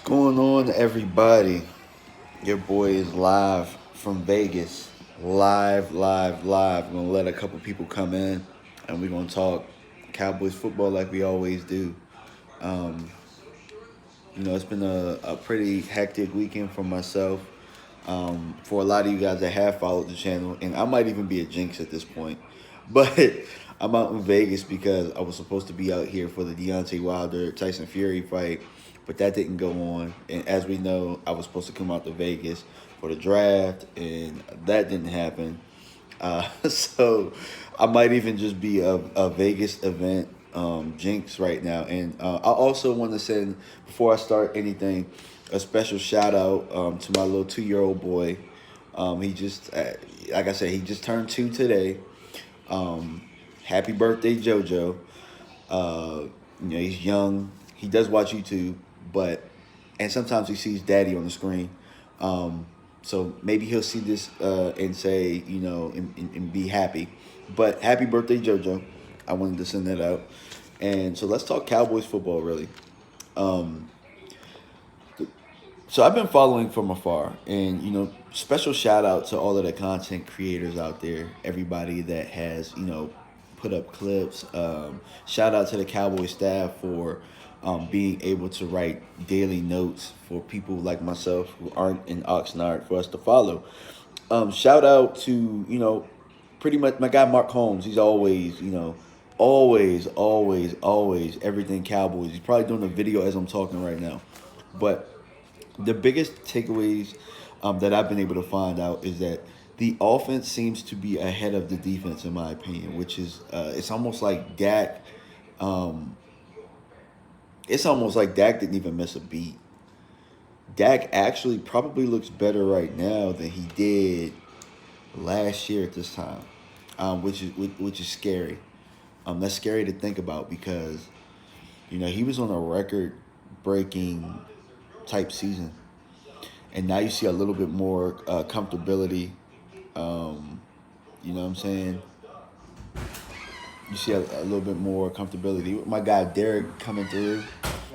Going on, everybody? Your boy is live from Vegas. Live, live, live. I'm gonna let a couple people come in and we're gonna talk Cowboys football like we always do. Um, it's been a pretty hectic weekend for myself. For a lot of you guys that have followed the channel, and I might even be a jinx at this point, but I'm out in Vegas because I was supposed to be out here for the Deontay Wilder Tyson Fury fight, but that didn't go on. And as we know, I was supposed to come out to Vegas for the draft, and that didn't happen. So I might even just be a Vegas event jinx right now. And I also want to send, before I start anything, a special shout out to my little 2-year-old boy. He just, like I said, he just turned 2 today. Happy birthday, JoJo. He's young. He does watch YouTube, and sometimes he sees Daddy on the screen. So maybe he'll see this and say, and be happy. But happy birthday, JoJo. I wanted to send that out. And so let's talk Cowboys football, really. Um, so I've been following from afar, and special shout out to all of the content creators out there, everybody that has put up clips. Shout out to the Cowboy staff for being able to write daily notes for people like myself who aren't in Oxnard for us to follow. Shout out to pretty much my guy Mark Holmes. He's always always everything Cowboys. He's probably doing a video as I'm talking right now, but the biggest takeaways that I've been able to find out is that the offense seems to be ahead of the defense, in my opinion, which is it's almost like Dak. Um, it's almost like Dak didn't even miss a beat. Dak actually probably looks better right now than he did last year at this time, which is scary. That's scary to think about because he was on a record breaking type season, and now you see a little bit more comfortability. You know what I'm saying? You see a little bit more comfortability. My guy Derek coming through.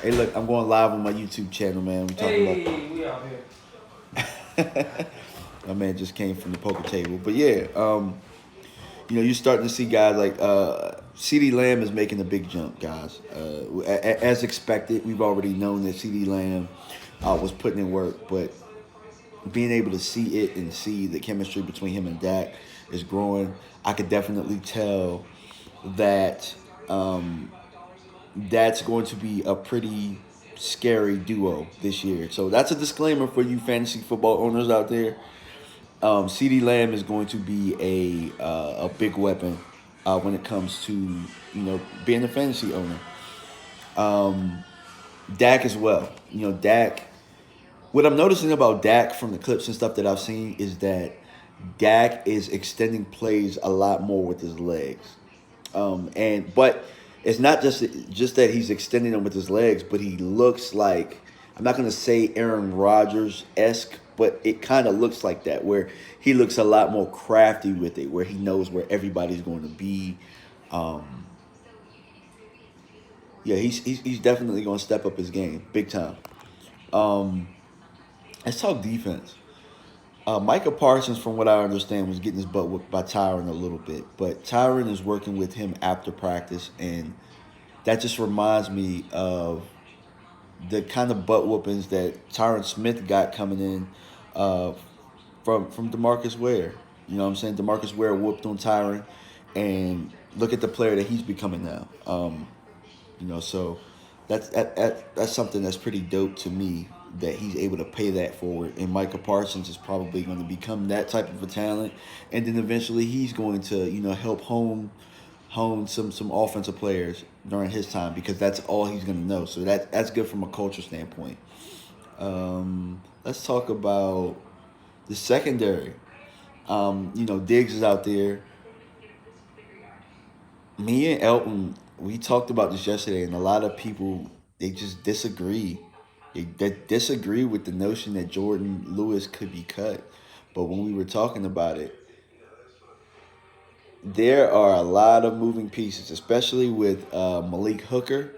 Hey, look, I'm going live on my YouTube channel, man. We talking We out here. about. My man just came from the poker table, but yeah, you're starting to see guys like CeeDee Lamb is making a big jump, guys. As expected, we've already known that CeeDee Lamb was putting in work, but being able to see it and see the chemistry between him and Dak is growing. I could definitely tell that that's going to be a pretty scary duo this year. So that's a disclaimer for you fantasy football owners out there. CeeDee Lamb is going to be a big weapon when it comes to being a fantasy owner. Um, Dak as well. Dak. What I'm noticing about Dak from the clips and stuff that I've seen is that Dak is extending plays a lot more with his legs. But it's not just that he's extending them with his legs, but he looks like, I'm not gonna say Aaron Rodgers esque, but it kind of looks like that, where he looks a lot more crafty with it, where he knows where everybody's going to be. Um, yeah, he's definitely going to step up his game big time. Um, let's talk defense. Micah Parsons, from what I understand, was getting his butt whooped by Tyron a little bit, but Tyron is working with him after practice, and that just reminds me of the kind of butt whoopings that Tyron Smith got coming in uh, from Demarcus Ware. You know what I'm saying? Demarcus Ware whooped on Tyron, and look at the player that he's becoming now. So that's something that's pretty dope to me that he's able to pay that forward. And Micah Parsons is probably going to become that type of a talent, and then eventually he's going to help hone some offensive players during his time because that's all he's going to know. So that's good from a culture standpoint. Let's talk about the secondary. Diggs is out there. Me and Elton, we talked about this yesterday, and a lot of people they just disagree. They disagree with the notion that Jordan Lewis could be cut. But when we were talking about it, there are a lot of moving pieces, especially with Malik Hooker.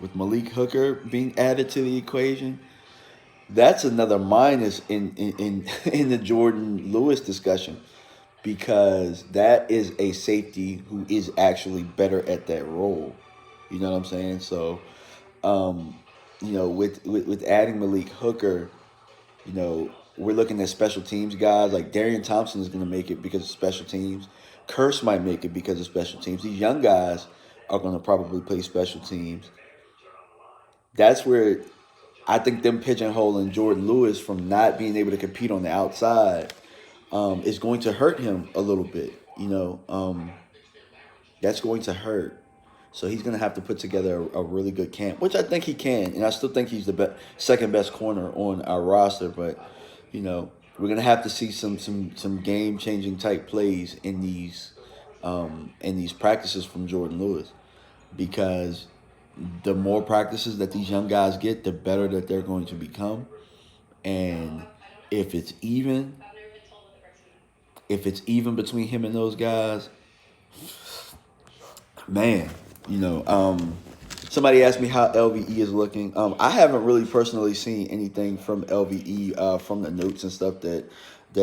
with Malik Hooker being added to the equation, that's another minus in the Jordan Lewis discussion because that is a safety who is actually better at that role. You know what I'm saying? So, um, with adding Malik Hooker, we're looking at special teams guys like Darian Thompson is going to make it because of special teams. Curse might make it because of special teams. These young guys are going to probably play special teams. That's where I think them pigeonholing Jordan Lewis from not being able to compete on the outside is going to hurt him a little bit. That's going to hurt. So he's going to have to put together a really good camp, which I think he can, and I still think he's the second best corner on our roster. But we're going to have to see some game changing type plays in these practices from Jordan Lewis, because the more practices that these young guys get, the better that they're going to become. And if it's even, between him and those guys, man, somebody asked me how LVE is looking. I haven't really personally seen anything from LVE from the notes and stuff that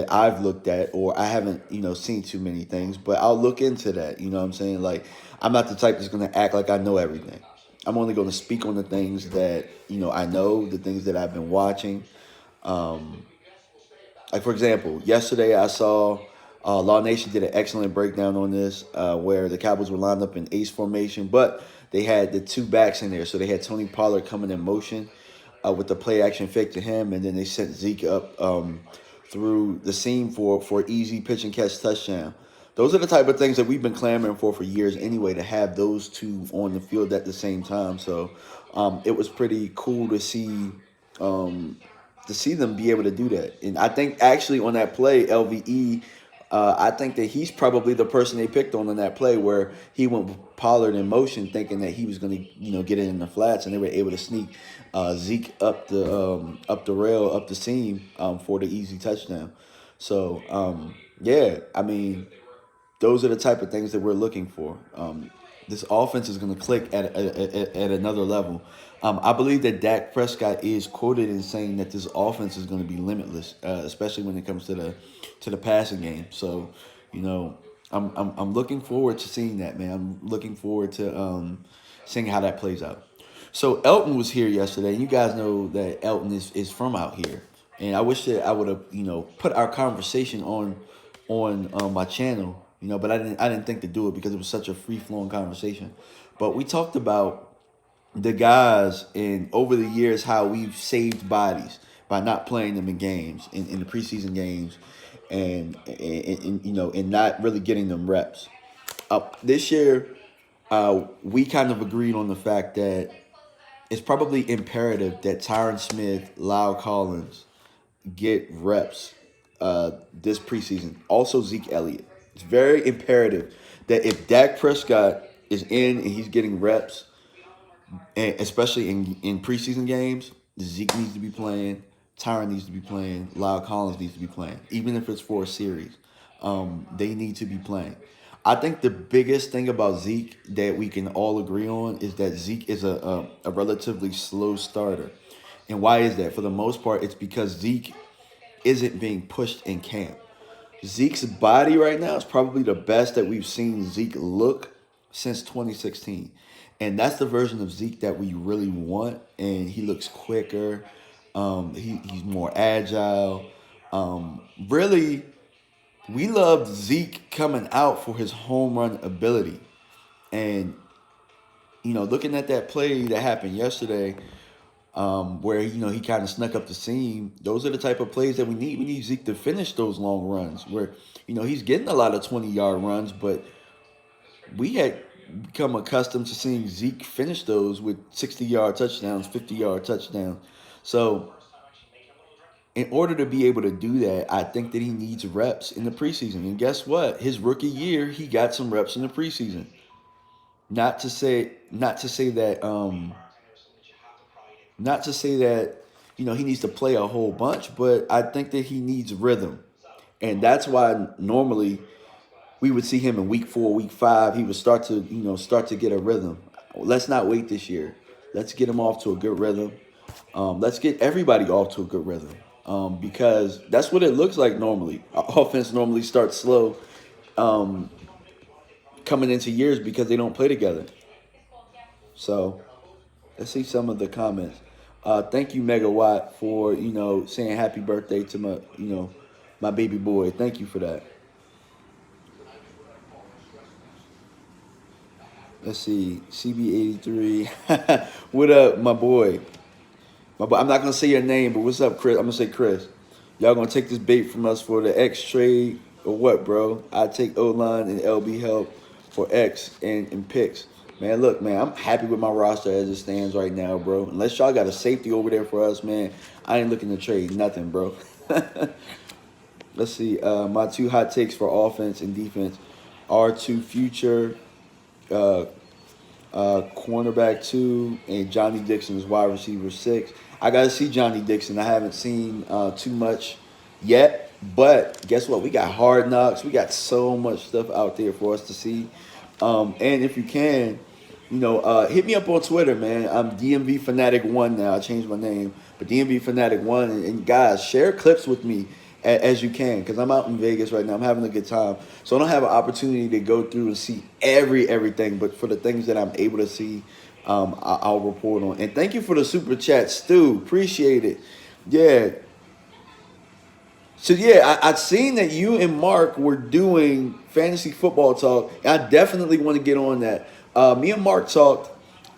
I've looked at, or I haven't, seen too many things, but I'll look into that. You know what I'm saying? Like, I'm not the type that's going to act like I know everything. I'm only going to speak on the things that, I know, the things that I've been watching. Like, for example, yesterday I saw Law Nation did an excellent breakdown on this, where the Cowboys were lined up in ace formation, but they had the two backs in there. So they had Tony Pollard coming in motion with the play action fake to him, and then they sent Zeke up through the seam for easy pitch and catch touchdown. Those are the type of things that we've been clamoring for years anyway, to have those two on the field at the same time. So it was pretty cool to see them be able to do that. And I think actually on that play, LVE, I think that he's probably the person they picked on that play where he went with Pollard in motion, thinking that he was going to, get it in the flats, and they were able to sneak Zeke up the rail, up the seam for the easy touchdown. So yeah, I mean, those are the type of things that we're looking for. This offense is going to click at another level. I believe that Dak Prescott is quoted in saying that this offense is going to be limitless, especially when it comes to the passing game. So, I'm looking forward to seeing that, man. I'm looking forward to seeing how that plays out. So Elton was here yesterday, and you guys know that Elton is from out here, and I wish that I would have put our conversation on my channel, but I didn't think to do it because it was such a free flowing conversation. But we talked about the guys and over the years how we've saved bodies by not playing them in games, in the preseason games, and not really getting them reps. This year, we kind of agreed on the fact that it's probably imperative that Tyron Smith, Lyle Collins get reps this preseason. Also Zeke Elliott. It's very imperative that if Dak Prescott is in and he's getting reps, and especially in preseason games, Zeke needs to be playing, Tyron needs to be playing, Lyle Collins needs to be playing, even if it's for a series. They need to be playing. I think the biggest thing about Zeke that we can all agree on is that Zeke is a relatively slow starter. And why is that? For the most part, it's because Zeke isn't being pushed in camp. Zeke's body right now is probably the best that we've seen Zeke look since 2016. And that's the version of Zeke that we really want. And he looks quicker. He's more agile. Really, we loved Zeke coming out for his home run ability. And, looking at that play that happened yesterday, where he kind of snuck up the seam. Those are the type of plays that we need. We need Zeke to finish those long runs where he's getting a lot of 20-yard runs, but we had become accustomed to seeing Zeke finish those with 60-yard touchdowns, 50-yard touchdowns. So in order to be able to do that, I think that he needs reps in the preseason. And guess what? His rookie year, he got some reps in the preseason. Not to say that he needs to play a whole bunch, but I think that he needs rhythm. And that's why normally we would see him in week 4, week 5, he would start to get a rhythm. Let's not wait this year. Let's get them off to a good rhythm. Let's get everybody off to a good rhythm, because that's what it looks like normally. Our offense normally starts slow um, coming into years because they don't play together. So let's see some of the comments. Thank you, Megawatt, for saying happy birthday to my baby boy. Thank you for that. Let's see, CB83. What up, my boy? I'm not gonna say your name, but what's up, Chris? I'm gonna say Chris. Y'all gonna take this bait from us for the X trade or what, bro? I take O line and LB help for X and picks. Man, look, man, I'm happy with my roster as it stands right now, bro. Unless y'all got a safety over there for us, man, I ain't looking to trade nothing, bro. Let's see. My two hot takes for offense and defense are to future uh, cornerback 2 and Johnny Dixon is wide receiver 6. I got to see Johnny Dixon. I haven't seen too much yet, but guess what? We got Hard Knocks. We got so much stuff out there for us to see. And if you can, hit me up on Twitter, man. I'm DMV Fanatic 1 now. I changed my name, but DMV Fanatic 1. And guys, share clips with me as you can, because I'm out in Vegas right now. I'm having a good time, so I don't have an opportunity to go through and see everything. But for the things that I'm able to see, I'll report on. And thank you for the super chat, Stu. Appreciate it. Yeah. So yeah, I'd seen that you and Mark were doing fantasy football talk. I definitely want to get on that. Me and Mark talked.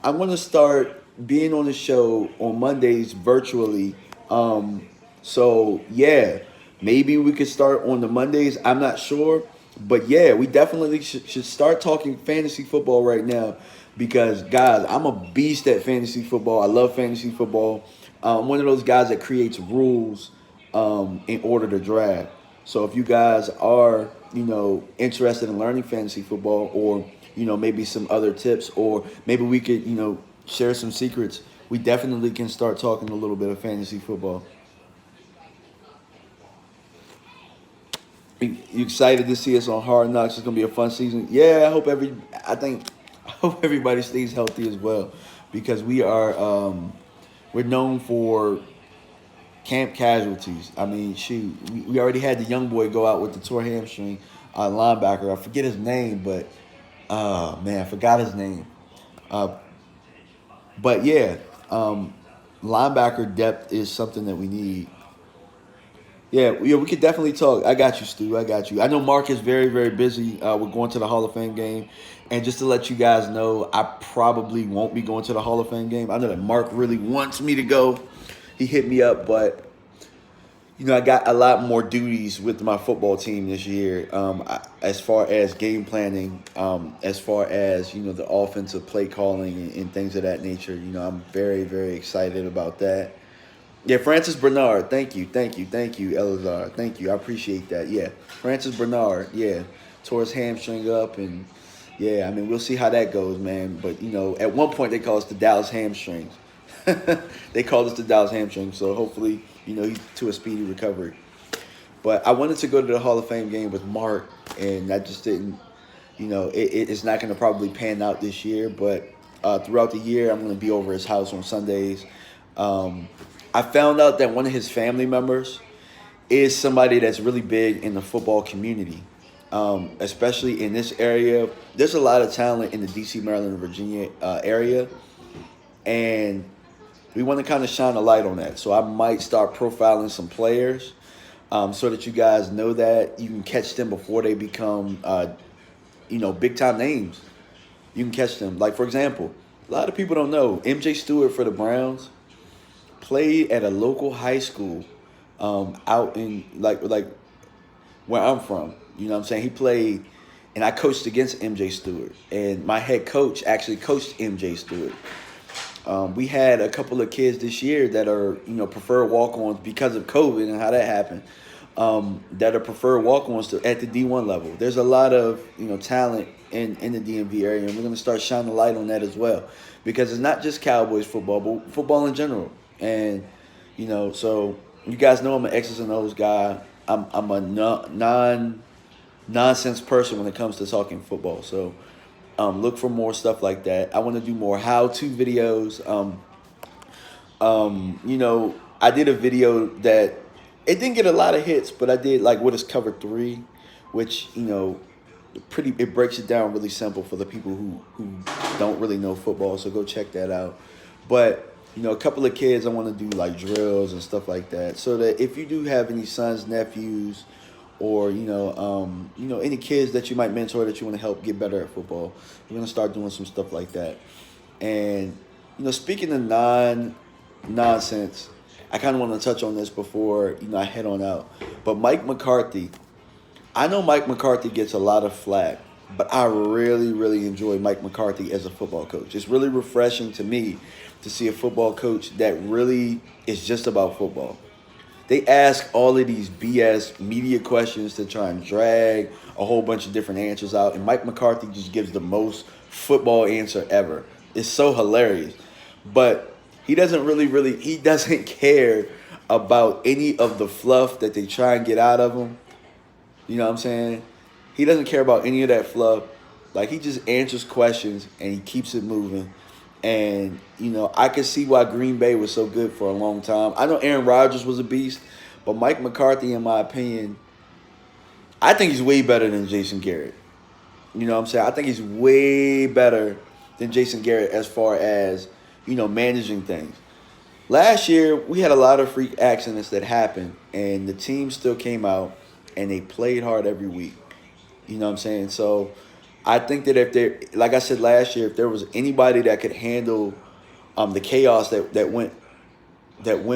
I want to start being on the show on Mondays virtually. So yeah, maybe we could start on the Mondays. I'm not sure, but yeah, we definitely should start talking fantasy football right now, because guys, I'm a beast at fantasy football. I love fantasy football. I'm one of those guys that creates rules in order to draft. So if you guys are, interested in learning fantasy football, or, maybe some other tips, or maybe we could, share some secrets, we definitely can start talking a little bit of fantasy football. You excited to see us on Hard Knocks? It's gonna be a fun season. Yeah, I hope everybody stays healthy as well, because we're known for camp casualties. I mean, shoot, we already had the young boy go out with the torn hamstring, linebacker. I forget his name, but man, I forgot his name. Uh, but yeah, linebacker depth is something that we need. Yeah, we could definitely talk. I got you, Stu. I got you. I know Mark is very, very busy. We're going to the Hall of Fame game. And just to let you guys know, I probably won't be going to the Hall of Fame game. I know that Mark really wants me to go. He hit me up, but I got a lot more duties with my football team this year, as far as game planning, as far as, the offensive play calling and things of that nature. I'm very, very excited about that. Yeah, Francis Bernard. Thank you, Elazar. Thank you. I appreciate that. Yeah, Francis Bernard. Yeah, tore his hamstring up, and yeah, I mean, we'll see how that goes, man. But at one point they called us the Dallas hamstrings. They called us the Dallas hamstrings. So hopefully, he's to a speedy recovery. But I wanted to go to the Hall of Fame game with Mark, and I just didn't. It's not going to probably pan out this year, but throughout the year, I'm going to be over his house on Sundays. I found out that one of his family members is somebody that's really big in the football community, especially in this area. There's a lot of talent in the D.C., Maryland, and Virginia area, and we want to kind of shine a light on that. So I might start profiling some players, so that you guys know that you can catch them before they become, big time names. You can catch them. Like, for example, a lot of people don't know MJ Stewart for the Browns played at a local high school, out in like where I'm from. You know what I'm saying? He played, and I coached against MJ Stewart, and my head coach actually coached MJ Stewart. We had a couple of kids this year that are, preferred walk-ons because of COVID and how that happened, that are preferred walk-ons at the D1 level. There's a lot of, talent in the DMV area, and we're going to start shining a light on that as well, because it's not just Cowboys football, but football in general. And, so you guys know I'm an X's and O's guy. I'm a non-nonsense person when it comes to talking football. So Look for more stuff like that. I want to do more how-to videos. I did a video that it didn't get a lot of hits, but I did like what is cover 3, which it breaks it down really simple for the people who don't really know football. So go check that out. But a couple of kids I want to do like drills and stuff like that, so that if you do have any sons, nephews, or any kids that you might mentor that you want to help get better at football, we're gonna start doing some stuff like that. And speaking of nonsense, I kind of want to touch on this before I head on out. But Mike McCarthy, I know Mike McCarthy gets a lot of flack, but I really, really enjoy Mike McCarthy as a football coach. It's really refreshing to me to see a football coach that really is just about football. They ask all of these BS media questions to try and drag a whole bunch of different answers out, and Mike McCarthy just gives the most football answer ever. It's so hilarious. But he doesn't he doesn't care about any of the fluff that they try and get out of him. You know what I'm saying? He doesn't care about any of that fluff. Like, he just answers questions and he keeps it moving. And, I could see why Green Bay was so good for a long time. I know Aaron Rodgers was a beast, but Mike McCarthy, in my opinion, I think he's way better than Jason Garrett. You know what I'm saying? I think he's way better than Jason Garrett as far as, managing things. Last year, we had a lot of freak accidents that happened, and the team still came out, and they played hard every week. You know what I'm saying? So I think that if like I said last year, if there was anybody that could handle the chaos that went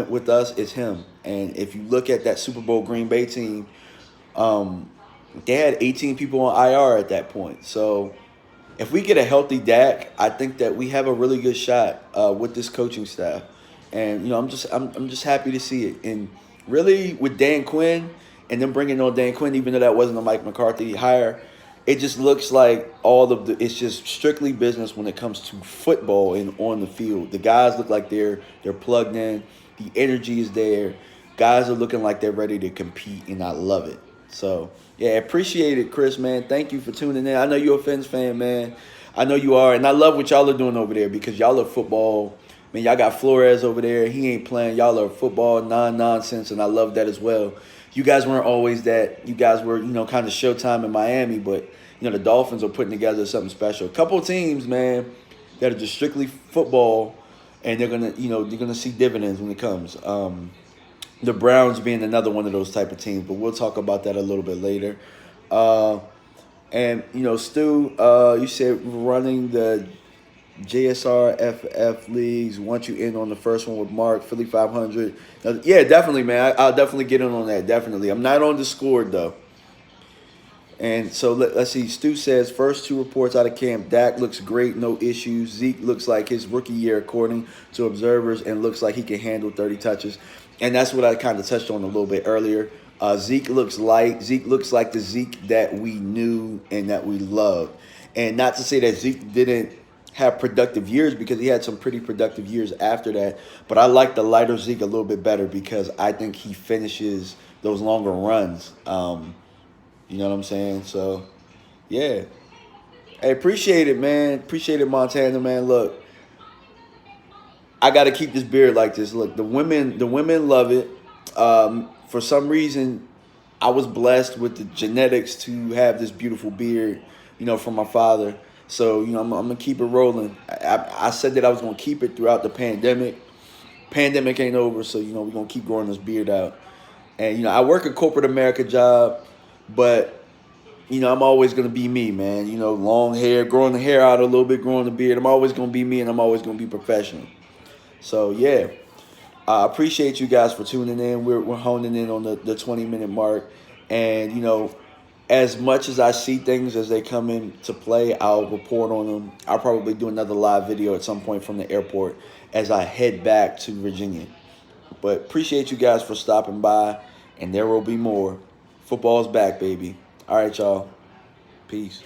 with us, it's him. And if you look at that Super Bowl Green Bay team, they had 18 people on IR at that point. So if we get a healthy Dak, I think that we have a really good shot with this coaching staff. And I'm just happy to see it. And really, with Dan Quinn and them bringing on Dan Quinn, even though that wasn't a Mike McCarthy hire, it just looks like it's just strictly business when it comes to football and on the field. The guys look like they're plugged in. The energy is there. Guys are looking like they're ready to compete, and I love it. So, yeah, appreciate it, Chris, man. Thank you for tuning in. I know you're a Fins fan, man. I know you are, and I love what y'all are doing over there because y'all are football. Man, y'all got Flores over there. He ain't playing. Y'all are football, nonsense, and I love that as well. You guys weren't always that. You guys were, kind of Showtime in Miami, but, the Dolphins are putting together something special. A couple of teams, man, that are just strictly football, and they're gonna see dividends when it comes. The Browns being another one of those type of teams, but we'll talk about that a little bit later. And Stu, you said running the JSR FF leagues. Want you in on the first one with Mark, Philly 500. Yeah, definitely, man. I'll definitely get in on that. Definitely. I'm not on Discord though. And so let's see. Stu says first 2 reports out of camp. Dak looks great, no issues. Zeke looks like his rookie year according to observers, and looks like he can handle 30 touches. And that's what I kind of touched on a little bit earlier. Zeke looks light. Zeke looks like the Zeke that we knew and that we loved. And not to say that Zeke didn't have productive years, because he had some pretty productive years after that. But I like the lighter Zeke a little bit better because I think he finishes those longer runs. You know what I'm saying? So, yeah. Hey, appreciate it, man. Appreciate it, Montana, man. Look, I got to keep this beard like this. Look, the women love it. For some reason, I was blessed with the genetics to have this beautiful beard, from my father. So, I'm going to keep it rolling. I said that I was going to keep it throughout the pandemic. Pandemic ain't over, so, we're going to keep growing this beard out. And, I work a corporate America job, but, I'm always going to be me, man. Long hair, growing the hair out a little bit, growing the beard. I'm always going to be me, and I'm always going to be professional. So, yeah. I appreciate you guys for tuning in. We're honing in on the 20-minute mark. And, as much as I see things as they come into play, I'll report on them. I'll probably do another live video at some point from the airport as I head back to Virginia. But appreciate you guys for stopping by, and there will be more. Football's back, baby. All right, y'all. Peace.